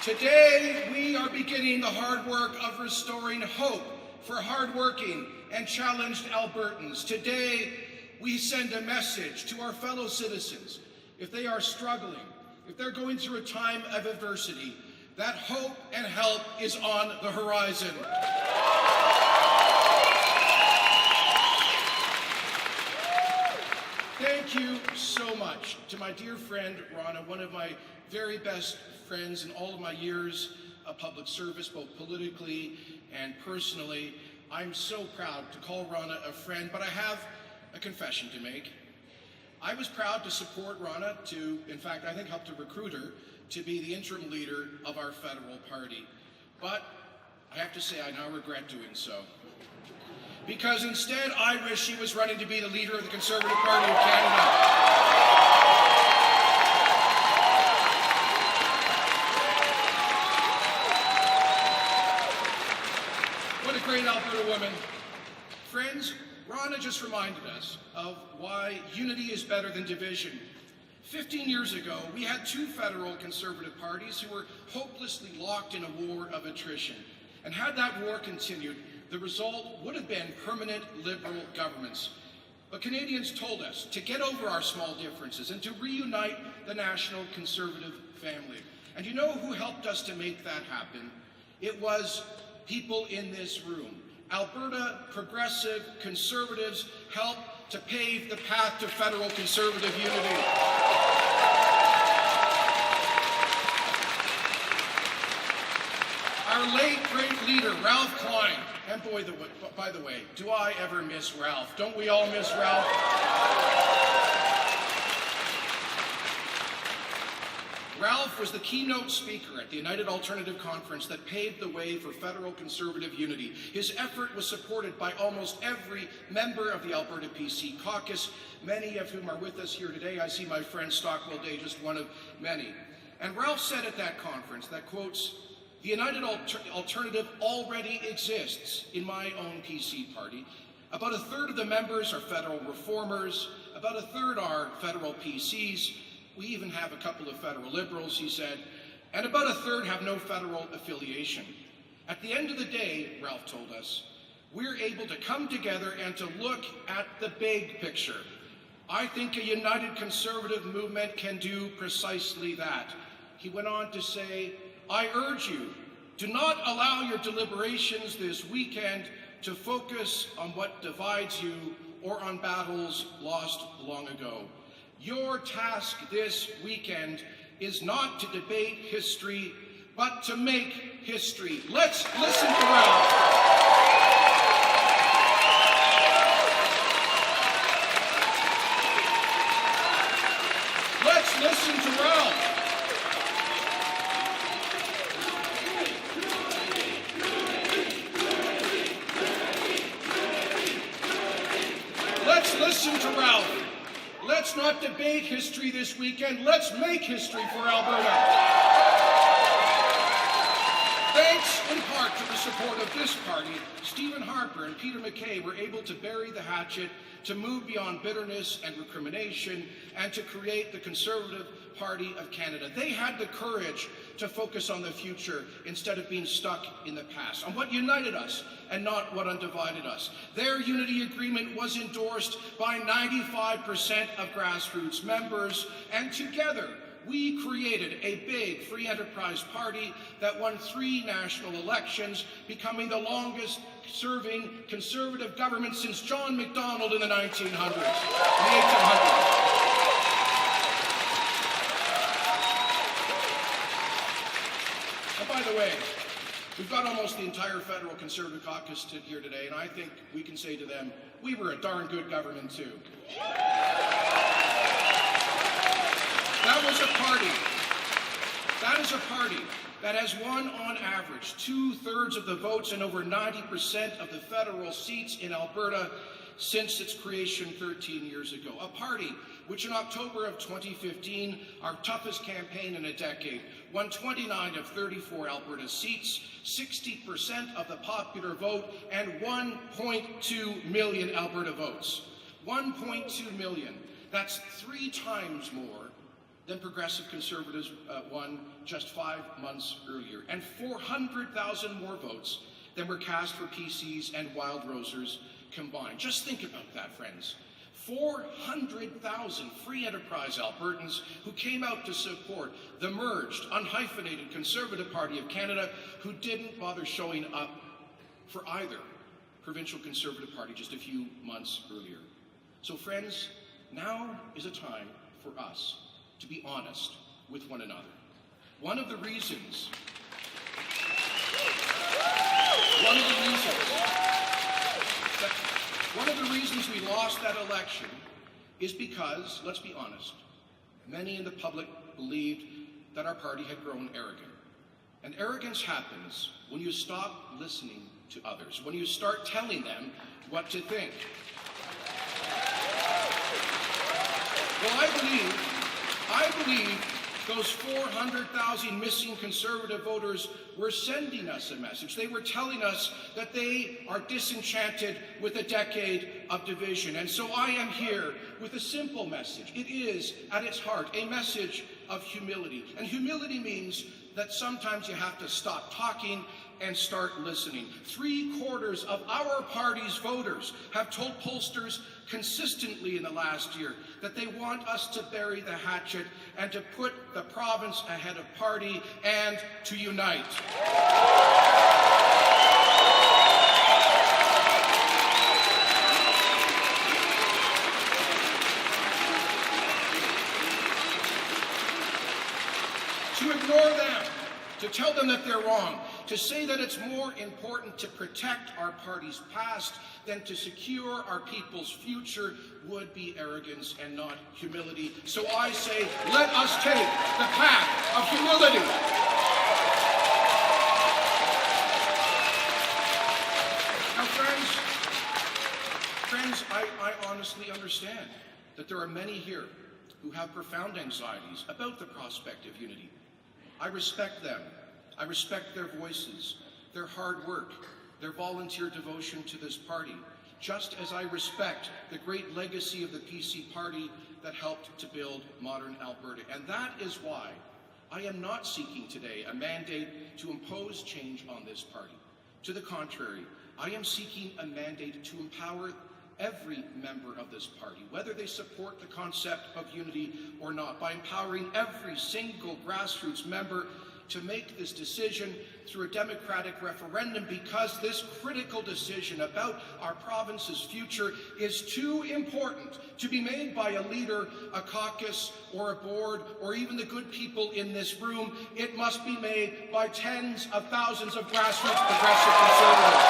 Today, we are beginning the hard work of restoring hope for hardworking and challenged Albertans. Today, we send a message to our fellow citizens. If they are struggling, if they're going through a time of adversity, that hope and help is on the horizon. Thank you so much to my dear friend, Rana, one of my very best friends in all of my years of public service, both politically and personally. I'm so proud to call Rana a friend, but I have a confession to make. I was proud to support Rana to, in fact, I think help to recruit her to be the interim leader of our federal party. But I have to say I now regret doing so. Because instead, I wish she was running to be the leader of the Conservative Party of Canada. What a great Alberta woman. Friends, Rana just reminded us of why unity is better than division. 15 years ago, we had two federal Conservative parties who were hopelessly locked in a war of attrition. And had that war continued, the result would have been permanent Liberal governments. But Canadians told us to get over our small differences and to reunite the national Conservative family. And you know who helped us to make that happen? It was people in this room. Alberta progressive Conservatives helped to pave the path to federal Conservative unity. Our late great leader, Ralph Klein, and by the way, do I ever miss Ralph? Don't we all miss Ralph? Ralph was the keynote speaker at the United Alternative Conference that paved the way for federal Conservative unity. His effort was supported by almost every member of the Alberta PC caucus, many of whom are with us here today. I see my friend Stockwell Day, just one of many. And Ralph said at that conference that, quotes, "The United Alternative already exists in my own PC party. About a third of the members are federal reformers, about a third are federal PCs. We even have a couple of federal Liberals," he said, "and about a third have no federal affiliation. At the end of the day," Ralph told us, "we're able to come together and to look at the big picture. I think a united Conservative movement can do precisely that." He went on to say, "I urge you, do not allow your deliberations this weekend to focus on what divides you or on battles lost long ago. Your task this weekend is not to debate history, but to make history." Let's listen to Ralph. Let's listen to Ralph. Let's listen to Ralph. Let's not debate history this weekend. Let's make history for Alberta. Thanks in part to the support of this party, Stephen Harper and Peter MacKay were able to bury the hatchet, to move beyond bitterness and recrimination, and to create the Conservative Party of Canada. They had the courage to focus on the future instead of being stuck in the past, on what united us and not what undivided us. Their unity agreement was endorsed by 95% of grassroots members, and together we created a big free enterprise party that won 3 national elections, becoming the longest-serving Conservative government since John Macdonald in the 1800s. And by the way, we've got almost the entire federal Conservative caucus here today, and I think we can say to them, we were a darn good government too. That is a party that has won on average 2/3 of the votes and over 90% of the federal seats in Alberta since its creation 13 years ago. A party which in October of 2015, our toughest campaign in a decade, won 29 of 34 Alberta seats, 60% of the popular vote, and 1.2 million Alberta votes. 1.2 million. That's 3 times more than Progressive Conservatives won just 5 months earlier, and 400,000 more votes than were cast for PCs and Wild Rosers combined. Just think about that, friends. 400,000 free enterprise Albertans who came out to support the merged, unhyphenated Conservative Party of Canada, who didn't bother showing up for either provincial Conservative Party just a few months earlier. So friends, now is a time for us to be honest with one another. One of the reasons we lost that election is because, let's be honest, many in the public believed that our party had grown arrogant. And arrogance happens when you stop listening to others, when you start telling them what to think. Well, I believe those 400,000 missing Conservative voters were sending us a message. They were telling us that they are disenchanted with a decade of division. And so I am here with a simple message. It is, at its heart, a message of humility. And humility means that sometimes you have to stop talking and start listening. 3/4 of our party's voters have told pollsters consistently in the last year that they want us to bury the hatchet and to put the province ahead of party and to unite. To ignore them, to tell them that they're wrong, to say that it's more important to protect our party's past than to secure our people's future would be arrogance and not humility. So I say, let us take the path of humility. Now, friends, I honestly understand that there are many here who have profound anxieties about the prospect of unity. I respect them. I respect their voices, their hard work, their volunteer devotion to this party, just as I respect the great legacy of the PC party that helped to build modern Alberta. And that is why I am not seeking today a mandate to impose change on this party. To the contrary, I am seeking a mandate to empower every member of this party, whether they support the concept of unity or not, by empowering every single grassroots member to make this decision through a democratic referendum, because this critical decision about our province's future is too important to be made by a leader, a caucus, or a board, or even the good people in this room. It must be made by tens of thousands of grassroots progressive Conservatives.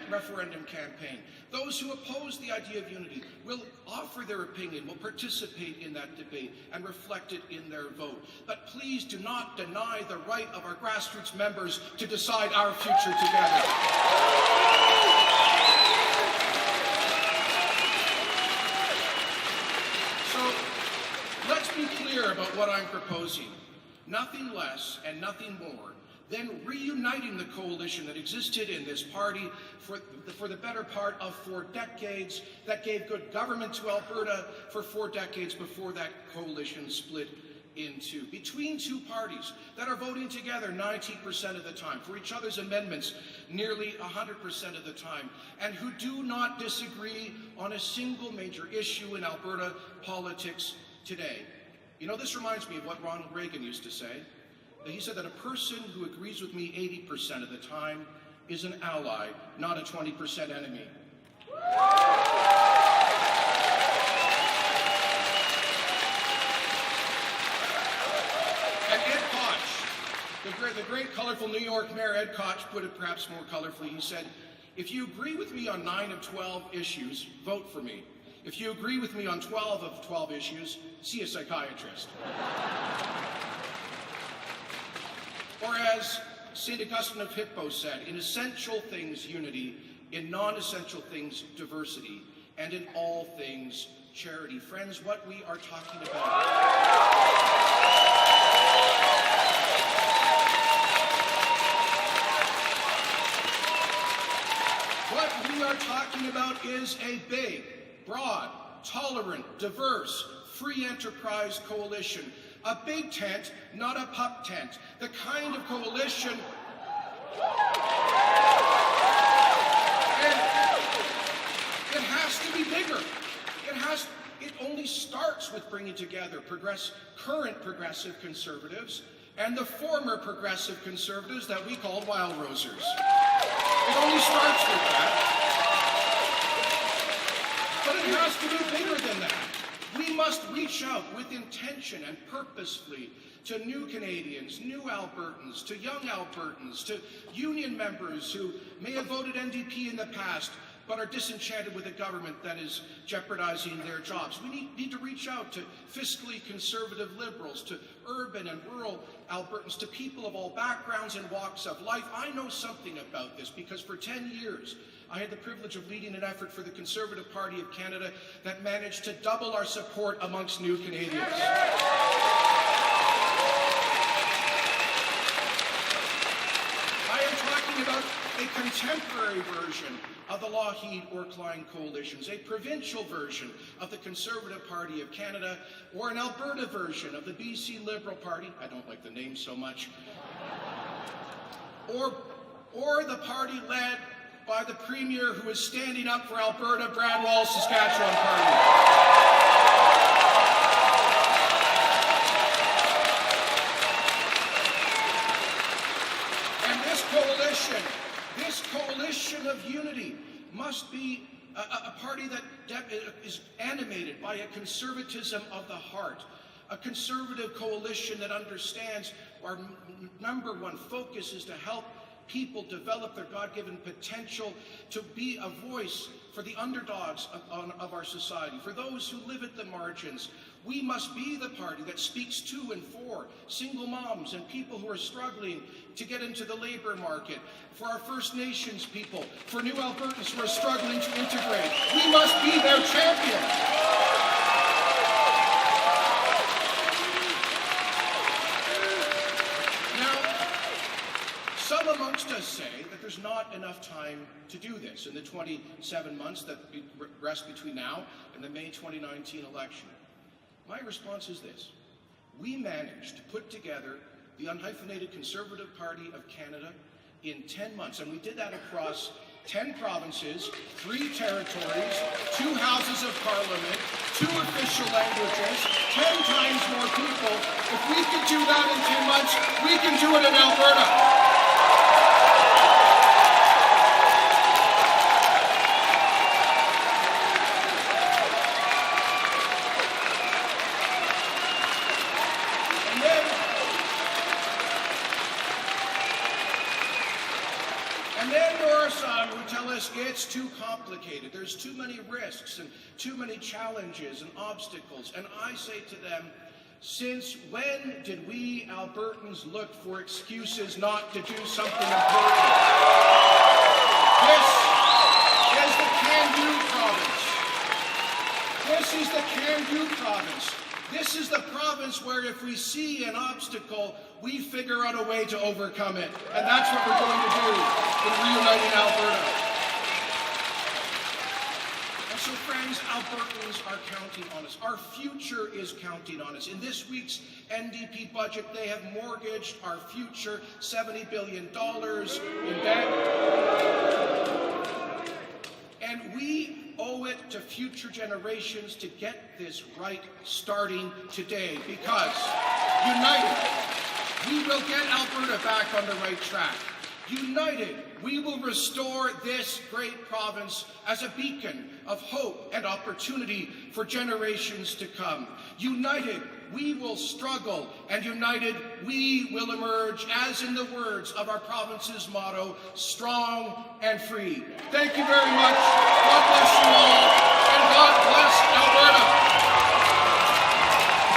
Referendum campaign, those who oppose the idea of unity will offer their opinion, will participate in that debate and reflect it in their vote. But please do not deny the right of our grassroots members to decide our future together. So let's be clear about what I'm proposing. Nothing less and nothing more than reuniting the coalition that existed in this party for the better part of 4 decades, that gave good government to Alberta for 4 decades before that coalition split in two. Between two parties that are voting together 90% of the time, for each other's amendments nearly 100% of the time, and who do not disagree on a single major issue in Alberta politics today. You know, this reminds me of what Ronald Reagan used to say. He said that a person who agrees with me 80% of the time is an ally, not a 20% enemy. And Ed Koch, the great colorful New York Mayor Ed Koch, put it perhaps more colorfully. He said, if you agree with me on 9 of 12 issues, vote for me. If you agree with me on 12 of 12 issues, see a psychiatrist. Or as St. Augustine of Hippo said, in essential things, unity, in non-essential things, diversity, and in all things, charity. Friends, what we are talking about talking about is a big, broad, tolerant, diverse, free enterprise coalition. A big tent, not a pup tent. The kind of coalition... And it has to be bigger. It only starts with bringing together current progressive conservatives and the former progressive conservatives that we called wild rosers. It only starts with that. But it has to be bigger than that. We must reach out with intention and purposefully to new Canadians, new Albertans, to young Albertans, to union members who may have voted NDP in the past but are disenchanted with a government that is jeopardizing their jobs. We need to reach out to fiscally conservative Liberals, to urban and rural Albertans, to people of all backgrounds and walks of life. I know something about this because for 10 years, I had the privilege of leading an effort for the Conservative Party of Canada that managed to double our support amongst new Canadians. I am talking about a contemporary version of the Lougheed or Klein coalitions, a provincial version of the Conservative Party of Canada, or an Alberta version of the BC Liberal Party, I don't like the name so much, or the party led by the Premier who is standing up for Alberta, Bradwell's Saskatchewan Party. And this coalition of unity must be a party that is animated by a conservatism of the heart, a conservative coalition that understands our number one focus is to help people develop their God-given potential to be a voice for the underdogs of our society, for those who live at the margins. We must be the party that speaks to and for single moms and people who are struggling to get into the labor market, for our First Nations people, for new Albertans who are struggling to integrate. We must be their champion. Some amongst us say that there's not enough time to do this in the 27 months that rest between now and the May 2019 election. My response is this. We managed to put together the unhyphenated Conservative Party of Canada in 10 months, and we did that across 10 provinces, 3 territories, 2 houses of parliament, 2 official languages, 10 times more people. If we could do that in 10 months, we can do it in Alberta. And then there are some who tell us it's too complicated. There's too many risks and too many challenges and obstacles. And I say to them, since when did we Albertans look for excuses not to do something important? This is the can-do province. This is the can-do province. This is the province where if we see an obstacle, we figure out a way to overcome it. And that's what we're going to do in Reuniting Alberta. And so, friends, Albertans are counting on us. Our future is counting on us. In this week's NDP budget, they have mortgaged our future, $70 billion in debt. And we owe it to future generations to get this right starting today, because united, we will get Alberta back on the right track. United, we will restore this great province as a beacon of hope and opportunity for generations to come. United, we will struggle, and united, we will emerge, as in the words of our province's motto, strong and free. Thank you very much. God bless you.